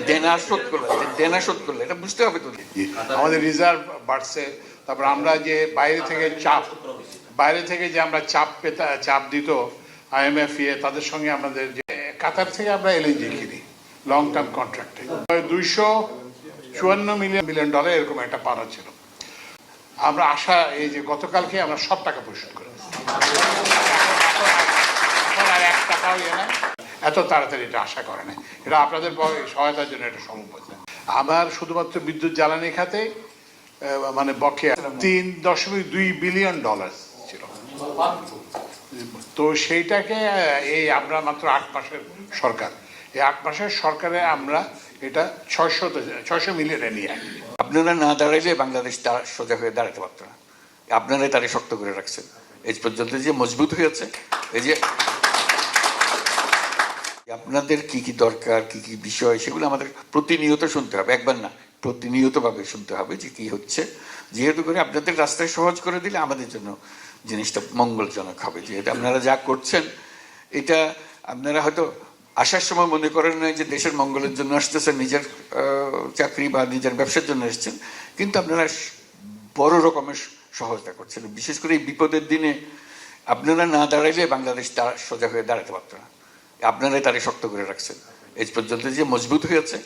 দেনা শোধ করলে এটা বুঝতে হবে তো। আমাদের রিজার্ভ বাড়ছে, তারপর আমরা যে বাইরে থেকে যে আমরা চাপ দিত IMF তাদের সঙ্গে আমাদের যে কাতার থেকে আমরা LNG কিনি লং টার্ম কন্ট্রাক্টে $254 মিলিয়ন এরকম একটা পাওনা ছিল। আমরা এই যে গতকালকে আমরা সব টাকা পরিশোধ করে আর $1 না, এত তাড়াতাড়ি এটা আশা করে না। এটা আপনাদের সহায়তার জন্য এটা সম্ভব হয়েছে। আমার শুধুমাত্র বিদ্যুৎ জ্বালানি খাতে মানে বকেয়া $3.2 বিলিয়ন ছিল। তো সেইটাকে আমরা মাত্র 8 মাসের সরকার, এই 8 মাসের সরকারে আমরা এটা 600 মিলিয়নে নিয়ে আসি। আপনারা না দাঁড়াইলে বাংলাদেশ সোজা হয়ে দাঁড়াতে পারত না। আপনারাই তারে শক্ত করে রাখছেন এই পর্যন্ত, যে মজবুত হয়েছে। এই যে আপনাদের কি কি দরকার, কি কি বিষয়, সেগুলো আমাদের প্রতিনিয়ত শুনতে হবে, একবার না প্রতিনিয়তভাবে শুনতে হবে যে কি হচ্ছে। যেহেতু করে আপনাদের রাস্তায় সহজ করে দিলে আমাদের জন্য জিনিসটা মঙ্গলজনক হবে। যেহেতু আপনারা যা করছেন এটা আপনারা হয়তো আসার সময় মনে করেন না যে দেশের মঙ্গলের জন্য আসতেছেন, নিজের চাকরি বা নিজের ব্যবসার জন্য এসছেন, কিন্তু আপনারা বড় রকমের সহজতা করছেন। বিশেষ করে এই বিপদের দিনে আপনারা না দাঁড়াইলে বাংলাদেশ সোজা হয়ে দাঁড়াতে পারত না। আপনারাই তারে শক্ত করে রাখছেন এই পর্যন্ত, যে মজবুত হয়েছে।